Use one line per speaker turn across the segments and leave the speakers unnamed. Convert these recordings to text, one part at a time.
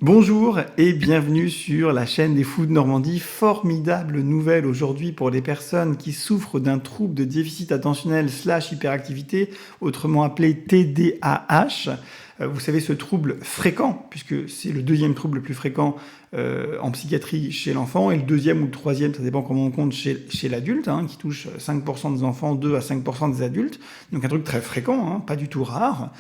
Bonjour et bienvenue sur la chaîne des Fous de Normandie. Formidable nouvelle aujourd'hui pour les personnes qui souffrent d'un trouble de déficit attentionnel / hyperactivité, autrement appelé TDAH. Vous savez, ce trouble fréquent, puisque c'est le deuxième trouble le plus fréquent en psychiatrie chez l'enfant, et le deuxième ou le troisième, ça dépend comment on compte, chez l'adulte, qui touche 5% des enfants, 2 à 5% des adultes. Donc un truc très fréquent, pas du tout rare.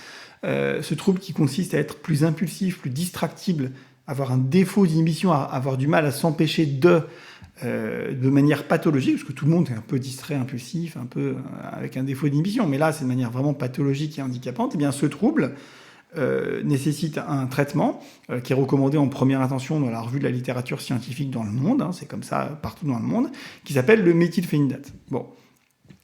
Ce trouble qui consiste à être plus impulsif, plus distractible, avoir un défaut d'inhibition, avoir du mal à s'empêcher de manière pathologique, parce que tout le monde est un peu distrait, impulsif, un peu avec un défaut d'inhibition, mais là c'est de manière vraiment pathologique et handicapante. Et bien ce trouble nécessite un traitement qui est recommandé en première intention dans la revue de la littérature scientifique dans le monde, c'est comme ça partout dans le monde, qui s'appelle le méthylphénidate. Bon.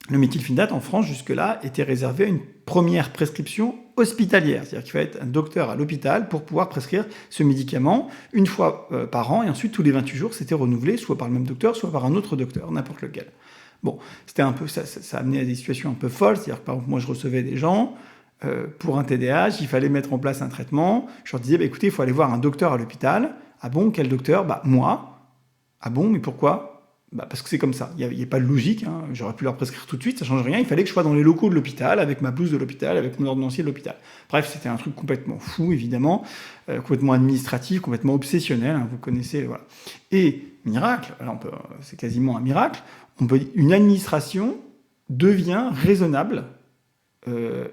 Le méthylphénidate, en France, jusque-là, était réservé à une première prescription hospitalière. C'est-à-dire qu'il fallait être un docteur à l'hôpital pour pouvoir prescrire ce médicament une fois par an, et ensuite, tous les 28 jours, c'était renouvelé, soit par le même docteur, soit par un autre docteur, n'importe lequel. Bon, c'était un peu, ça amenait à des situations un peu folles. C'est-à-dire que, par exemple, moi, je recevais des gens, pour un TDAH, il fallait mettre en place un traitement. Je leur disais, écoutez, il faut aller voir un docteur à l'hôpital. Ah bon, quel docteur ? Moi. Ah bon, mais pourquoi ? Parce que c'est comme ça, il n'y a pas de logique, j'aurais pu leur prescrire tout de suite, ça ne change rien, il fallait que je sois dans les locaux de l'hôpital, avec ma blouse de l'hôpital, avec mon ordonnancier de l'hôpital. Bref, c'était un truc complètement fou, évidemment, complètement administratif, complètement obsessionnel, vous connaissez, voilà. Et miracle, alors c'est quasiment un miracle, une administration devient raisonnable,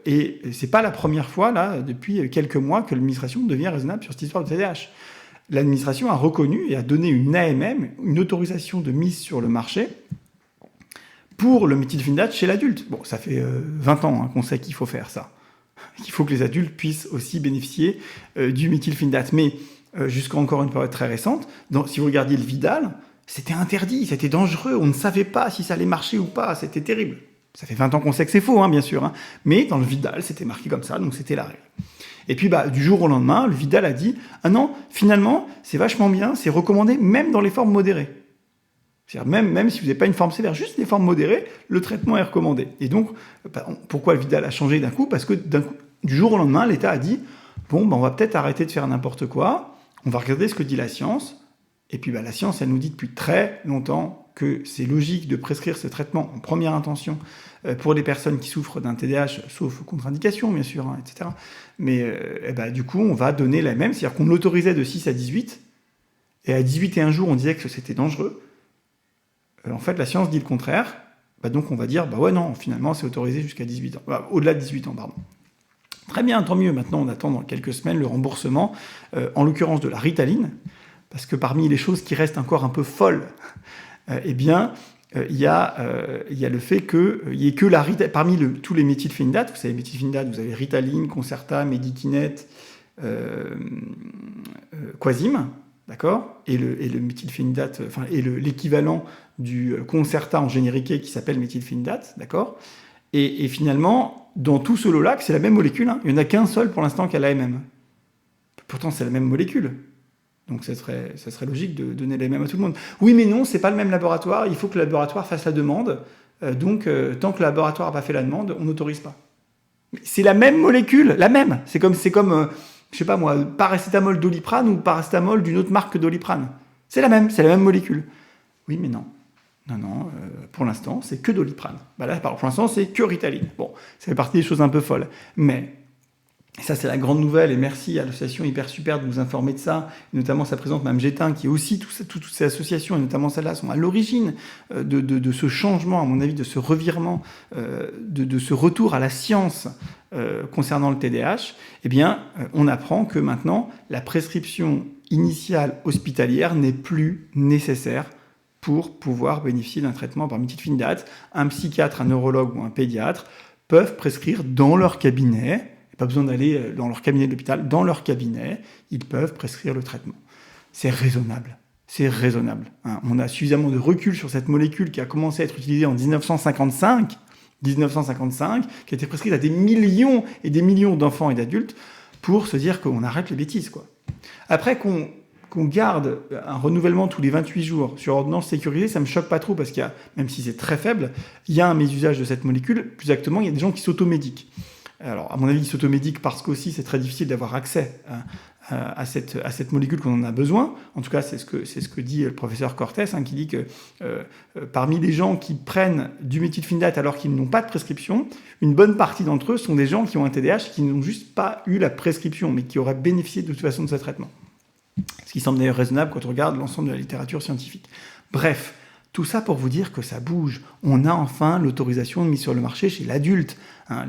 et c'est pas la première fois, là, depuis quelques mois, que l'administration devient raisonnable sur cette histoire de TDAH. L'administration a reconnu et a donné une AMM, une autorisation de mise sur le marché, pour le méthylphénidate chez l'adulte. Bon, ça fait 20 ans qu'on sait qu'il faut faire ça. Qu'il faut que les adultes puissent aussi bénéficier du méthylphénidate. Mais jusqu'à encore une période très récente, si vous regardiez le Vidal, c'était interdit, c'était dangereux, on ne savait pas si ça allait marcher ou pas, c'était terrible. Ça fait 20 ans qu'on sait que c'est faux, bien sûr. Mais dans le Vidal, c'était marqué comme ça, donc c'était la règle. Et puis, du jour au lendemain, le Vidal a dit « Ah non, finalement, c'est vachement bien, c'est recommandé même dans les formes modérées. » C'est-à-dire même si vous n'avez pas une forme sévère, juste les formes modérées, le traitement est recommandé. Et donc, pourquoi le Vidal a changé d'un coup ? Parce que du jour au lendemain, l'État a dit « Bon, on va peut-être arrêter de faire n'importe quoi, on va regarder ce que dit la science. » Et puis la science, elle nous dit depuis très longtemps que c'est logique de prescrire ce traitement en première intention pour les personnes qui souffrent d'un TDAH, sauf contre-indication, bien sûr, etc. Mais du coup, on va donner la même, c'est-à-dire qu'on l'autorisait de 6 à 18, et à 18 et 1 jour, on disait que c'était dangereux. En fait, la science dit le contraire, donc on va dire, ouais, non, finalement, c'est autorisé jusqu'à 18 ans. Au-delà de 18 ans, pardon. Très bien, tant mieux. Maintenant, on attend dans quelques semaines le remboursement, en l'occurrence de la Ritaline, parce que parmi les choses qui restent encore un peu folles, il y a le fait qu'il n'y ait que la Ritaline. Parmi tous les méthylphénidates, vous savez, méthylphénidate, vous avez Ritaline, Concerta, Medikinet, Quasim, d'accord, et le méthylphénidate, et l'équivalent du Concerta en génériqué qui s'appelle méthylphénidate, d'accord. Et finalement, dans tout ce lot-là, c'est la même molécule, il n'y en a qu'un seul pour l'instant qui a l'AMM. Pourtant, c'est la même molécule. Donc ça serait logique de donner les mêmes à tout le monde. Oui, mais non, c'est pas le même laboratoire, il faut que le laboratoire fasse la demande, donc tant que le laboratoire n'a pas fait la demande, on n'autorise pas. Mais c'est la même molécule, la même. C'est comme je sais pas moi, paracétamol Doliprane ou paracétamol d'une autre marque Doliprane. C'est la même molécule. Oui, mais non. Non, pour l'instant, c'est que Doliprane. Là, pour l'instant, c'est que Ritaline. Bon, ça fait partie des choses un peu folles. Mais et ça, c'est la grande nouvelle, et merci à l'association Hyper Super de nous informer de ça, et notamment sa présidente, Mme Gétin, qui est aussi, toutes ces associations, et notamment celle-là, sont à l'origine de ce changement, à mon avis, de ce revirement, de ce retour à la science concernant le TDAH. On apprend que maintenant, la prescription initiale hospitalière n'est plus nécessaire pour pouvoir bénéficier d'un traitement par méthylphénidate. Un psychiatre, un neurologue ou un pédiatre peuvent prescrire dans leur cabinet. Pas besoin d'aller dans leur cabinet de l'hôpital, dans leur cabinet, ils peuvent prescrire le traitement. C'est raisonnable. On a suffisamment de recul sur cette molécule qui a commencé à être utilisée en 1955, qui a été prescrite à des millions et des millions d'enfants et d'adultes, pour se dire qu'on arrête les bêtises, quoi. Après qu'on garde un renouvellement tous les 28 jours sur ordonnance sécurisée, ça me choque pas trop, parce qu'il y a, même si c'est très faible, il y a un mésusage de cette molécule. Plus exactement, il y a des gens qui s'automédiquent. Alors, à mon avis, ils s'automédiquent parce qu'aussi, c'est très difficile d'avoir accès à cette molécule qu'on en a besoin. En tout cas, c'est ce que dit le professeur Cortés, qui dit que parmi les gens qui prennent du méthylphénidate alors qu'ils n'ont pas de prescription, une bonne partie d'entre eux sont des gens qui ont un TDAH qui n'ont juste pas eu la prescription, mais qui auraient bénéficié de toute façon de ce traitement. Ce qui semble d'ailleurs raisonnable quand on regarde l'ensemble de la littérature scientifique. Bref, tout ça pour vous dire que ça bouge. On a enfin l'autorisation de mise sur le marché chez l'adulte.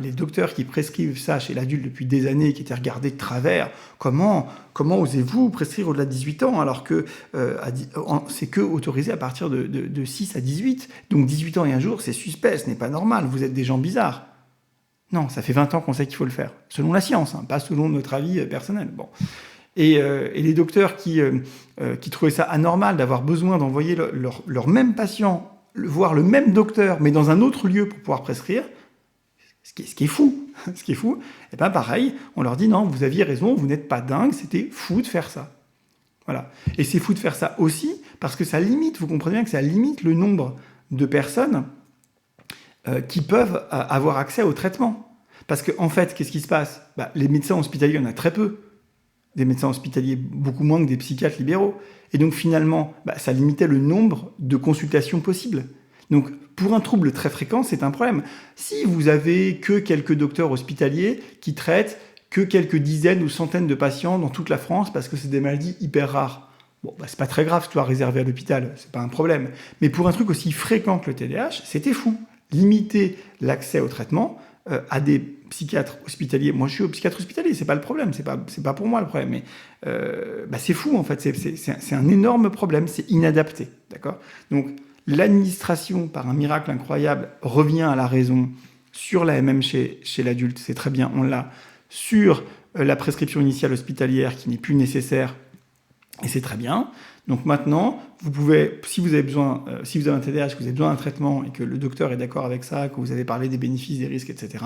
Les docteurs qui prescrivent ça chez l'adulte depuis des années, qui étaient regardés de travers, comment osez-vous prescrire au-delà de 18 ans alors que c'est que autorisé à partir de 6 à 18. Donc 18 ans et un jour, c'est suspect, ce n'est pas normal, vous êtes des gens bizarres. Non, ça fait 20 ans qu'on sait qu'il faut le faire, selon la science, pas selon notre avis personnel. Bon. Et les docteurs qui trouvaient ça anormal d'avoir besoin d'envoyer leur même patient voir le même docteur, mais dans un autre lieu pour pouvoir prescrire, ce qui est fou, et bien pareil, on leur dit non, vous aviez raison, vous n'êtes pas dingue, c'était fou de faire ça. Voilà. Et c'est fou de faire ça aussi parce que ça limite, vous comprenez bien que ça limite le nombre de personnes qui peuvent avoir accès au traitement. Parce qu'en fait, qu'est-ce qui se passe ? Les médecins hospitaliers, il y en a très peu. Des médecins hospitaliers, beaucoup moins que des psychiatres libéraux. Et donc finalement, ça limitait le nombre de consultations possibles. Donc pour un trouble très fréquent, c'est un problème. Si vous avez que quelques docteurs hospitaliers qui traitent que quelques dizaines ou centaines de patients dans toute la France parce que c'est des maladies hyper rares, c'est pas très grave si tu as réservé à l'hôpital, c'est pas un problème. Mais pour un truc aussi fréquent que le TDAH, c'était fou. Limiter l'accès au traitement à des psychiatres hospitaliers. Moi, je suis au psychiatre hospitalier, c'est pas le problème, c'est pas pour moi le problème. Mais c'est fou en fait, c'est un énorme problème, c'est inadapté, d'accord ? Donc l'administration, par un miracle incroyable, revient à la raison sur l'AMM chez l'adulte, c'est très bien, on l'a, sur la prescription initiale hospitalière qui n'est plus nécessaire, et c'est très bien. Donc maintenant, vous pouvez, si vous avez un TDAH, que vous avez besoin d'un traitement et que le docteur est d'accord avec ça, que vous avez parlé des bénéfices, des risques, etc.,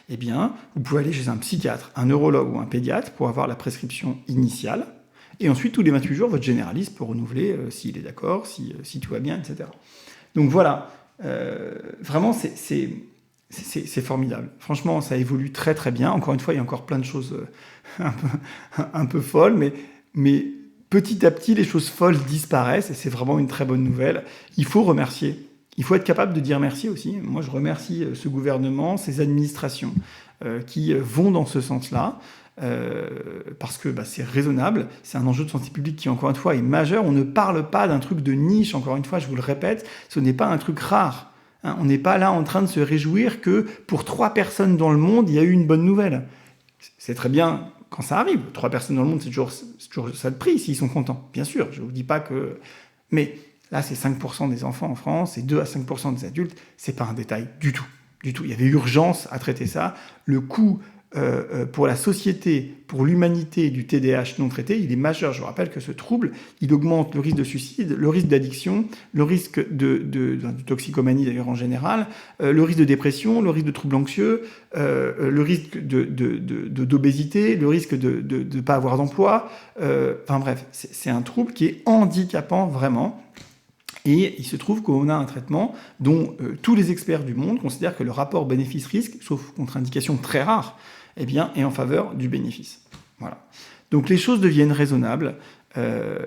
eh bien, vous pouvez aller chez un psychiatre, un neurologue ou un pédiatre pour avoir la prescription initiale. Et ensuite, tous les 28 jours, votre généraliste peut renouveler s'il est d'accord, si tout va bien, etc. Donc voilà, vraiment, c'est formidable. Franchement, ça évolue très très bien. Encore une fois, il y a encore plein de choses un peu folles, mais petit à petit, les choses folles disparaissent et c'est vraiment une très bonne nouvelle. Il faut remercier. Il faut être capable de dire merci aussi. Moi, je remercie ce gouvernement, ces administrations qui vont dans ce sens-là parce que c'est raisonnable. C'est un enjeu de santé publique qui, encore une fois, est majeur. On ne parle pas d'un truc de niche. Encore une fois, je vous le répète, ce n'est pas un truc rare. On n'est pas là en train de se réjouir que pour 3 personnes dans le monde, il y a eu une bonne nouvelle. C'est très bien quand ça arrive. 3 personnes dans le monde, c'est toujours ça de prix s'ils sont contents. Bien sûr, je ne vous dis pas que... Mais là, c'est 5% des enfants en France, c'est 2 à 5% des adultes. C'est pas un détail du tout. Du tout. Il y avait urgence à traiter ça. Le coût pour la société, pour l'humanité du TDAH non traité, il est majeur. Je vous rappelle que ce trouble, il augmente le risque de suicide, le risque d'addiction, le risque de toxicomanie d'ailleurs en général, le risque de dépression, le risque de troubles anxieux, le risque d'obésité, le risque de ne pas avoir d'emploi. Enfin bref, c'est un trouble qui est handicapant vraiment. Et il se trouve qu'on a un traitement dont tous les experts du monde considèrent que le rapport bénéfice-risque, sauf contre-indication très rare, eh bien, est en faveur du bénéfice. Voilà. Donc les choses deviennent raisonnables.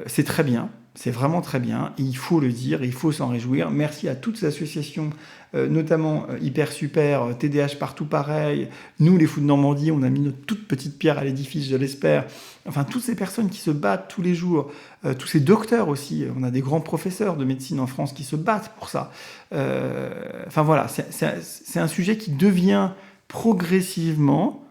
C'est très bien. C'est vraiment très bien. Et il faut le dire, il faut s'en réjouir. Merci à toutes ces associations, notamment Hyper Super, TDAH Partout Pareil. Nous, les Fous de Normandie, on a mis notre toute petite pierre à l'édifice, je l'espère. Enfin, toutes ces personnes qui se battent tous les jours, tous ces docteurs aussi. On a des grands professeurs de médecine en France qui se battent pour ça. Enfin voilà, c'est un sujet qui devient progressivement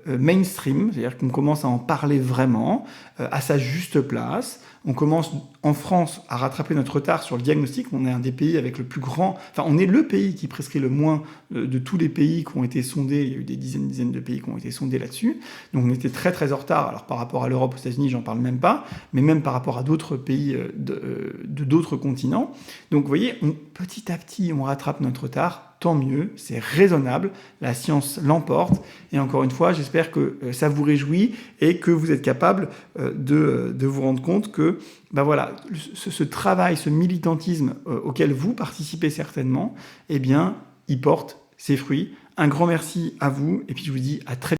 mainstream, c'est-à-dire qu'on commence à en parler vraiment, à sa juste place. On commence en France à rattraper notre retard sur le diagnostic. On est un des pays avec le plus grand... Enfin, on est le pays qui prescrit le moins de tous les pays qui ont été sondés. Il y a eu des dizaines de pays qui ont été sondés là-dessus. Donc on était très très en retard. Alors par rapport à l'Europe, aux États-Unis, j'en parle même pas, mais même par rapport à d'autres pays de d'autres continents. Donc vous voyez, petit à petit, on rattrape notre retard. Tant mieux, c'est raisonnable, la science l'emporte. Et encore une fois, j'espère que ça vous réjouit et que vous êtes capable de vous rendre compte que voilà, ce travail, ce militantisme auquel vous participez certainement, eh bien, il porte ses fruits. Un grand merci à vous et puis je vous dis à très